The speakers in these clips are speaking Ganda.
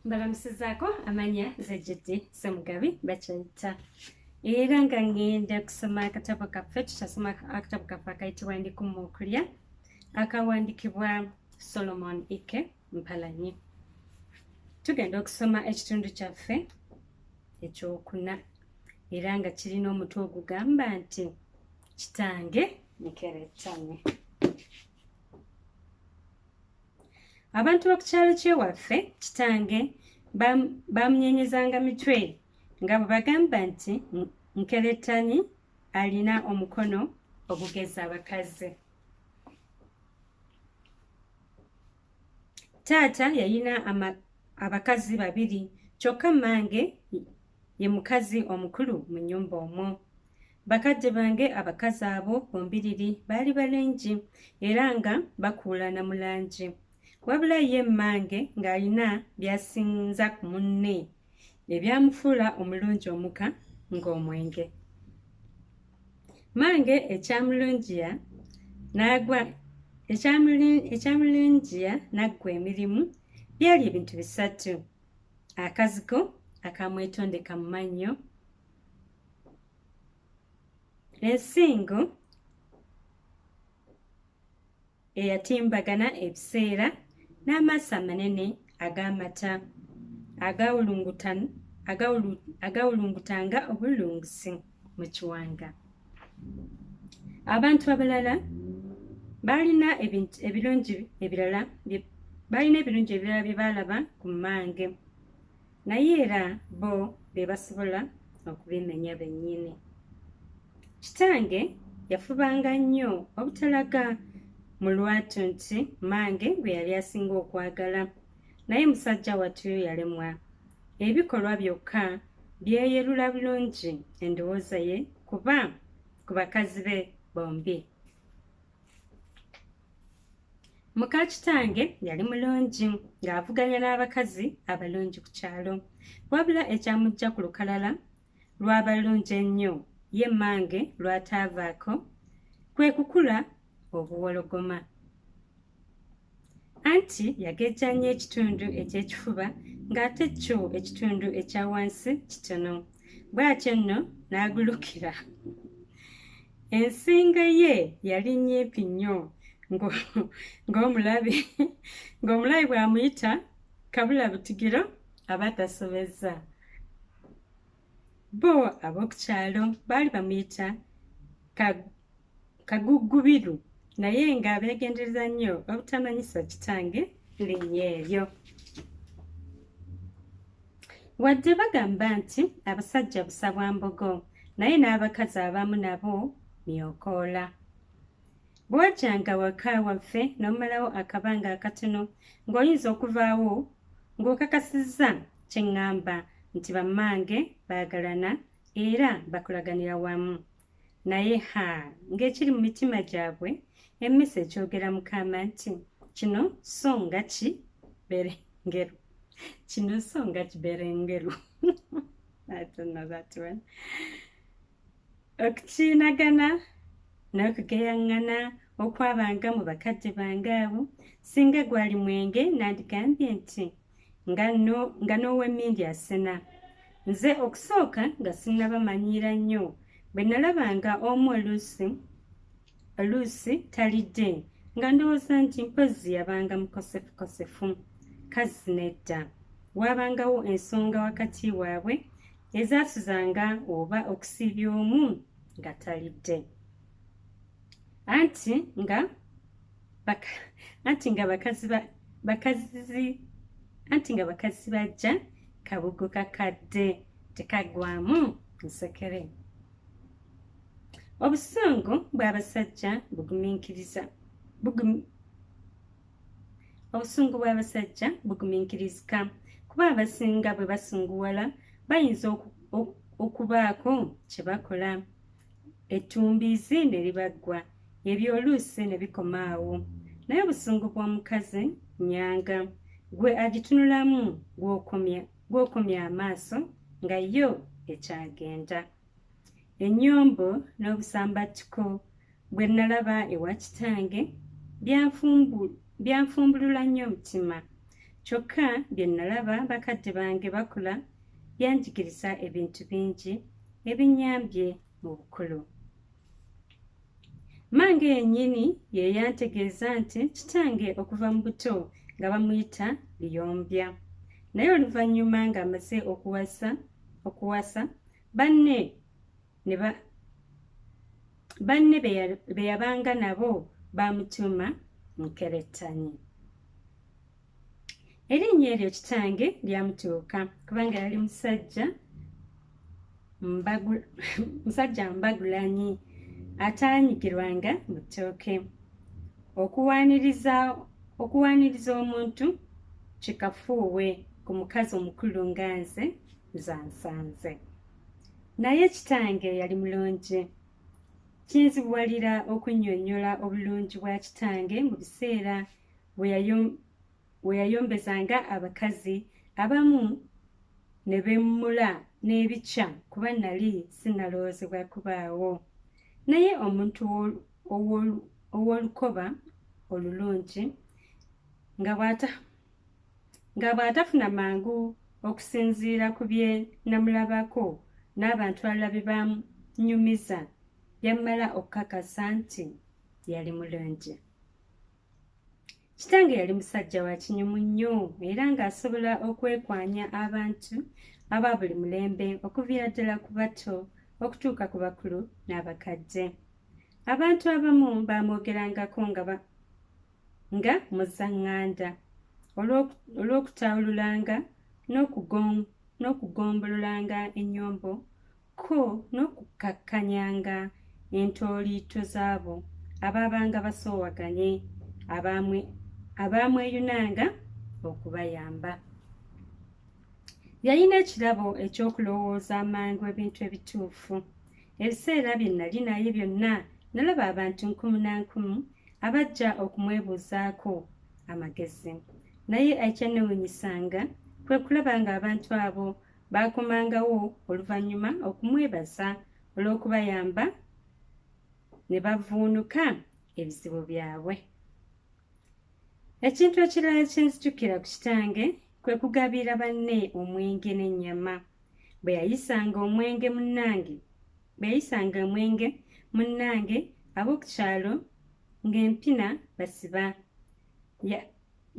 Mbalamusizaako amanya zejjedde Ssemugabi bakyayita era nga ngenda kusoma akatabo kaffe. Tutasoma akatabo kaffe akayitibwa Ndikumu Okulya akawandiikibwa Solomon Ike Mpalanyi. Tugenda okusoma ekitundu kyaffe ekyokuna era nga kirina omutwe ogugamba nti kitange nkerettanyi. Abantu b'okukyalo ky'ewaffe kitange bamunyenyezanga mitwe nga bwe bagamba nti nkerettanyi alina omukono ogugeza abakazi. Taata yalina abakazi babiri kyokka mmange ye mukazi omukulu mu nnyumba omwo. Bakadde bange abakazi abo bombiriri baali balungi era nga bakuulana mu langi. Wabula ye mmange ng'alina byasinza ku munne ebyamufuula omulungi omuka ng'omwenge. Mmange ekyamulungiya naggwa emirimu byali ebintu bisatu: akazigo akamwetondeka mu mannyo, ensingo eyatimbagana ebiseera, n'amaaso amanene ag'amata agawulungutanga obulungusi mu kiwanga. Abantu abalala balina ebirungi ebirala bye baalaba ku mmange, naye era bo be basobola okubimenya bennyini. Kitange yafubanga nnyo obutalaga mu lwatu nti mmange gwe yali asinga okwagala, naye musajja wattu yalemwa. Ebikolwa byokka byeyerula bulungi endowooza ye kuba ku bakazi be bombi. Muka kitange yali mulungi ng'avuganya n'abakazi abalungi ku kyalo, wabula ekyamujja ku lukalala lw'abalungi ennyo ye mmange lw'ataavaako kwe kukula obuwologoma. Anti yagejja nnyo ekitundu eky'ekifuba ng'ate kyo ekitundu ekya wansi kitono, bw'atyo nno n'agulukira. Ensingo ye yali nnyimpi nnyo ng'omulabi bw'amuyita kabula butigiro aba tasobezza. Bo ab'oku kyalo baali bamuyita Kagugubiru, naye ng'abeegendereza nnyo obutamanyisa kitange linnya eryo. Wadde bagamba nti abasajja busa bwa mbogo, naye n'abakazi abamu nabo myokoola. Bw'ojjanga waka waffe n'omalawo akabanga akatono ng'oyinza okuvaawo ng'okakasizza kye ŋŋamba nti bammange baagalana era bakolaganira wamu. Naye ng'ekiri mu mitima gyabwe emmese ekyogera Mukama nti kino so nga kiberengeru. Kino so nga kiberengeru. I don't know that one. Okukiinagana n'okugeyaŋŋana okwabanga mu bakadde bange abo, singa gwali mwenge nandigambye nti nga n'ow'emmindi asena. Nze okusooka nga sinnabamanyiira nnyo, bwe nalabanga omu oluusi talidde nga ndowooza nti mpozzi yabanga mukosefukosefu. Kazzi nedda, waabangawo ensonga wakati waabwe ezaasuzanga oba okusiibya omu nga talidde. Anti nga bakazi bajja kabugo kakadde tekaggwamu nsekere. Obusungu bw'abasajja bugumiikirizika kuba abasinga bwe basunguwala bayinza okubaako kye bakola, ettumbiizi ne libaggwa, ebyo oluusi ne bikoma awo. Naye obusungu bw'omukazi nnyanga gwe agitunulamu gw'okomya amaaso nga yo ekyagenda. Ennyombo n'obusambattuko bwe nalaba ewa kitange byanfumbulula nnyo omutima. kyokka bye nalaba bakadde bange bakola byanjigiriza ebintu bingi ebinnyambye mu bukulu. Mmange yennyini ye yantegeeza nti kitange okuva mu buto nga bamuyita Liyombya, naye oluvannyuma ng'amaze okuwasa banne be yabanga nabo baamutuuma Nkerettanyi. Erinnya eryo kitange lyamutuuka kubanga yali musajja mbagulanyi ataanyigirwanga mu ttooke. Okuwaaniriza omuntu kikafuuwe ku mukazi omukulu nga nze zansanze. Naye kitange yali mulungi. Kinzibuwalira okunnyonnyola obulungi bwa kitange mu biseera bwe yayombezanga abakazi abamu ne bemmula n'ebikya kuba nali sinnalowoozebwa kubaawo. Naye omuntu ow'olukoba olulungi nga bw'atafuna mangu okusinziira ku bye namulabako n'abantu abalala bye bamunyumiza, yammala okukakasa nti yali mulungi. Kitange yali musajja wa kinyumu nnyo era ng'asobola okwekwanya abantu aba buli mulembe okuviira ddala ku bato okutuuka ku bakulu n'abakadde. Abantu abamu baamwogerangako nga muzzaŋŋanda olw'okutawululanga n'okugombololanga ennyombo ko n'okukakkanyanga entooliito z'abo abaabanga basoowaganye abaamweyunanga okubayamba. Yalina ekirabo eky'okulowooza amangu ebintu ebituufu. Ebiseera bye nali naye byonna nalaba abantu nkumu na nkumu abajja okumwebuuzaako amagezi, naye ekyanneewuunyisanga kwe kulaba ng'abantu abo baakomangawo oluvannyuma okumwebaza olw'okubayamba ne bavuunuka ebizibu byabwe. Ekintu ekirala ekyenjjukira ku kitange kwe kugabira banne omwenge n'ennyama. Bwe yayisanga omwenge munnange ab'oku kyalo ng'empina basiba,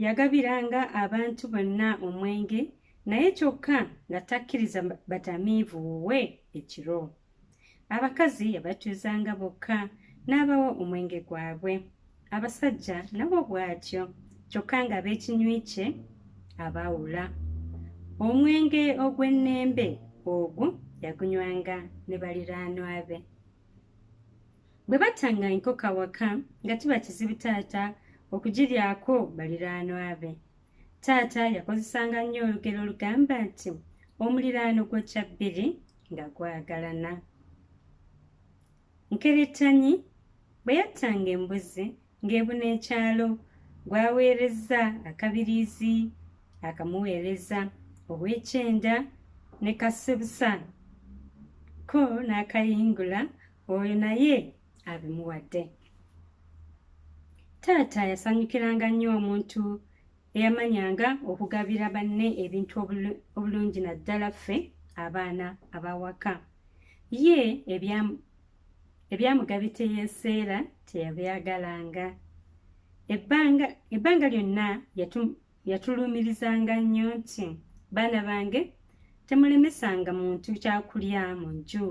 yagabiranga abantu bonna omwenge, naye kyokka nga takkiriza batamiivu wuwe ekiro. Abakazi yabatuuzanga bokka n'abawa omwenge gwabwe, abasajja nabo bw'atyo, kyokka nga ab'ekinywi kye abaawula. Omwenge ogw'ennembe ogwo yagunywanga ne baliraanwa be. Bwe battanga enkoko awaka nga kiba kizibu taata okugiryako baliraanwa be. Taata yakozesanga nnyo olugero olugamba nti omuliraano gwokya bbiri nga gwagalana. Nkerettanyi bwe yattanga embuzi ng'ebuna ekyalo gwaweerezza akabiriizi akamuweereza, ow'ekyenda ne kassebusa ko n'akayingula oyo naye abimuwadde. Taata yasanyukiranga nnyo omuntu eyamanyanga okugabira banne ebintu obulungi naddala ffe abaana abawaka. Ye ebyamugabite yeeseera teyabyagalanga. Ebbanga lyonna yatulumirizanga nnyo nti, baana bange temulemesanga muntu kyakulya mu nju,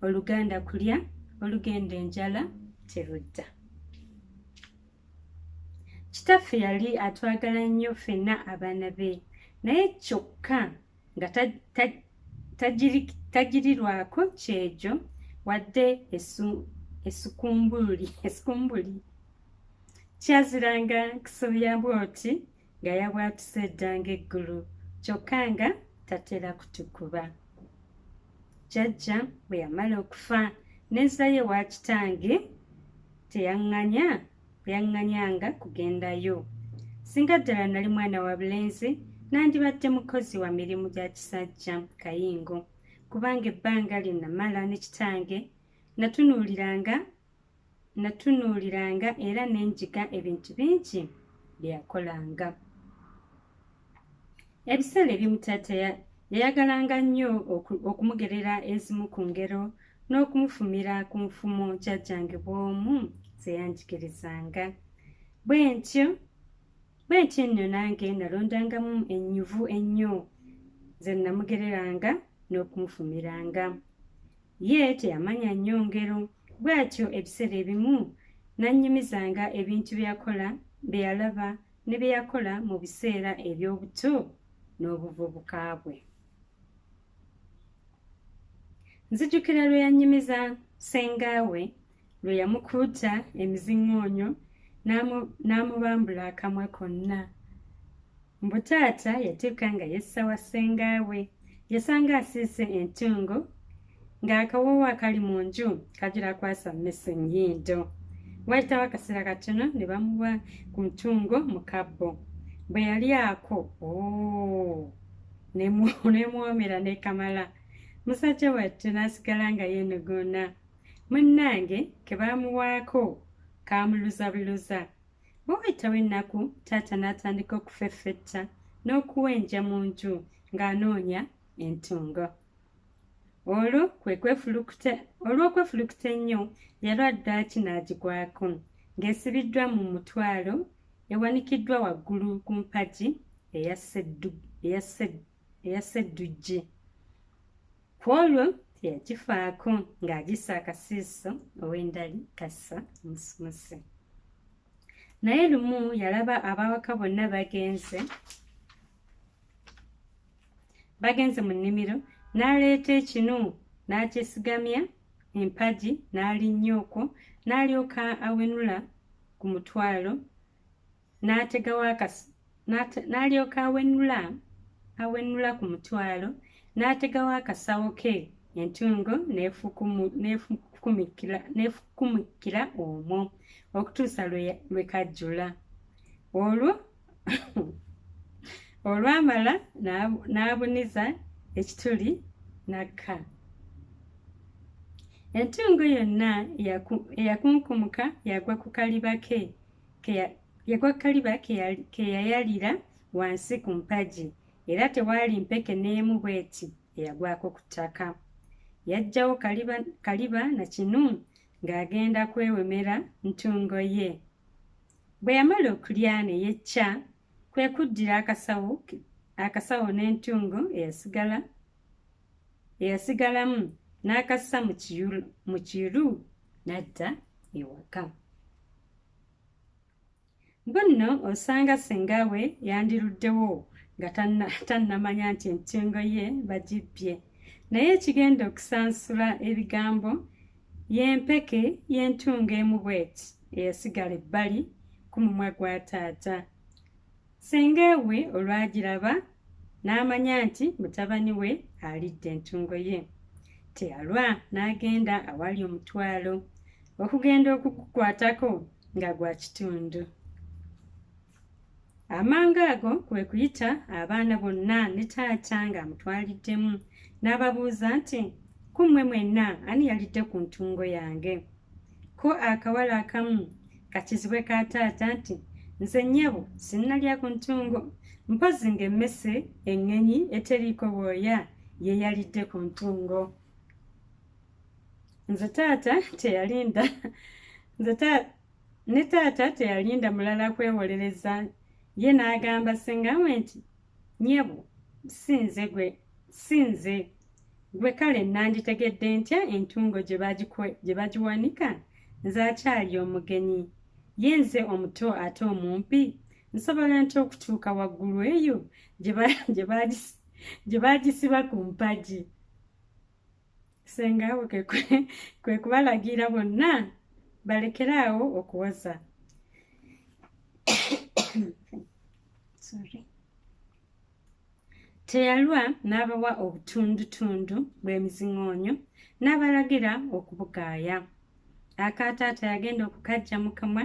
oluganda kulya, olugenda enjala terudda. Kitaffe yali atwagala nnyo ffenna abaana be, naye kyokka nga tagirirwako kyejo wadde esikumbuli. Kyaziranga kusobya bwoti nga yabwatuse eddanga eggulu, kyokka nga tatera kutukuba. Jjajja bwe yamala okufa n'enzayo wa kitange teyaŋŋanyanga kugendayo. Singa ddala nali mwana wa bulenzi nandibadde mukozi wa mirimu gya kisajja kayingo, kubanga ebbanga lye namala ne kitange natunuuliranga era n'enjiga ebintu bingi bye yakolanga. Ebiseera ebimu taata yayagalanga nnyo okumugerera ezimu ku ngero n'okumufumira ku nfumo jjajjange bw'omu ze yanjigirizanga. Bwe ntyo nno nange nalondangamu ennyuvu ennyo ze namugereranga n'okumufumiranga. Ye teyamanya nnyo ngero, bw'atyo ebiseera ebimu nannyumizanga ebintu byakola bye yalaba ne bye yakola mu biseera eby'obuto n'obuvubuka bwe. Nzijukira lwe yannyumiza ssengaawe lwe yamukuuta emiziŋŋoonyo n'amubambula akamwa konna. Mbu taata yatuuka nga yessa wa ssengaawe, yasanga asiise entungo ng'akawoowo akali mu nju kajula kwasa mmese nnyindo. Wayitawo akaseera katono ne bamuwa ku ntungo mu kabbo. Bwe yali ako nemwomera nekamala. Musajja wattu n'asigala nga yeenuguuna. Munnange ke baamuwaako kaamuluzabuluza. Bwe wayitawo ennaku taata n'atandika okufeffetta n'okuwenja mu nju ng'anoonya entungo. Olw'okwefulukuta ennyo yalwa ddaaki n'agigwako ng'esibiddwa mu mutwalo ewanikiddwa waggulu ku mpagi eya ssedduggi. Ku olwo teyagifaako ng'agissa akasiiso ow'endali kassa musumuse. Naye lumu yalaba abawaka bonna bagenze mu nnimiro, n'aleeta ekinu n'akyesigamya empagi n'alinnya okwo, n'alyoka awenula ku mutwalo n'alyoka awenula ku mutwalo n'ategawo akasawo ke, entungo n'efukumikira omwo okutuusa lwe kajjula. Olwamala n'abuniza ekituli n'akka. Entungo yonna eyakunkumuka yagwa ku kaliba ke yayalira wansi ku mpagi, era tewaali mpeke n'emu bw'eti eyagwako ku ttaka. Yaggyawo kaliba na kinu ng'agenda kwewemera ntungo ye. Bwe yamala okulya ne yecca, kwe kuddira akasawo n'entungo eyasigalamu n'akassa mu kiru n'adda ewaka. Bwe nno osanga ssengaawe yandiruddewo nga tannamanya nti entungo ye bagibbye, naye ekigenda okusansula ebigambo y'empeke y'entungo emu bw'eti eyasigala ebbali ku mumwa gwa taata. Ssengaawe olwagiraba n'amanya nti mutabani we alidde entungo ye. Teyalwa n'agenda awali omutwalo okugenda okugukwatako nga gwa kitundu. Amangu ago kwe kuyita abaana bonna ne taata ng'amutwaliddemu, n'ababuuza nti, kummwe mwenna ani yalidde ku ntungo yange? Ko akawala akamu kakizibwe ka taata nti, nze nnyabo sinnalya ku ntungo, mpozi ng'emmese eŋŋenyi eteriiko bwoya ye yalidde ku ntungo. Ne taata teyalinda mulala kwewolereza, ye n'agamba ssengaawe nti, nnyabo si nze gwe kale nanditegedde ntya entungo gye bagiwanika? Nze akyali omugenyi, ye nze omuto ate omumpi, nsobola nti okutuuka waggulu eyo gye bagisiba ku mpagi? Ssengaawe kwe kubalagira bonna balekeraawo okuwoza. Teyalwa n'abawa obutundutundu bw'emiziŋŋoonyo n'abalagira okubugaaya. Aka taata yagenda okukaggya mu kamwa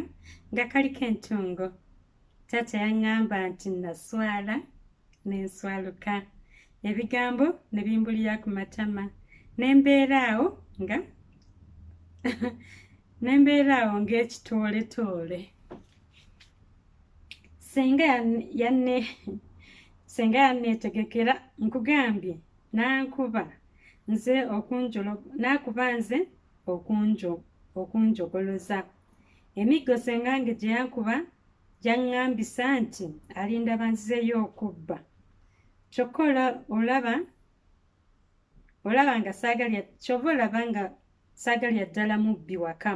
nga kaliko entungo. Taata yaŋŋamba nti naswala n'enswaluka, ebigambo ne bimbulira ku matama, nembeeraawo ng'ekitooletoole. senga yanneetegekera nkugambye nankuba nze okunjogoloza. Emiggo sengange gye yankuba gyaŋŋambisa nti alinda banzizeyo okubba. Kyokka kyova olaba nga saagalya ddala mubbi waka,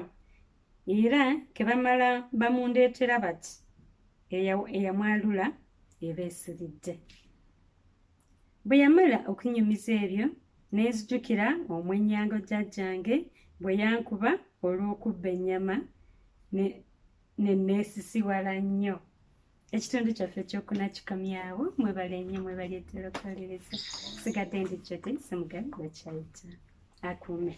era ke bamala bamundeetera bati eyamwalula eba esiridde. Bwe yamala okunyumiza ebyo neezijukira omwennyango jjajjange bwe yankuba olw'okubba ennyama ne neesisiwala nnyo. Ekitundu kyaffe ekyokuna kikomyawo. Mwebale nnyo, mwebale ddala okukolereza. Sigadde ndi Jody Ssemugabi Wakyayita. Akuume.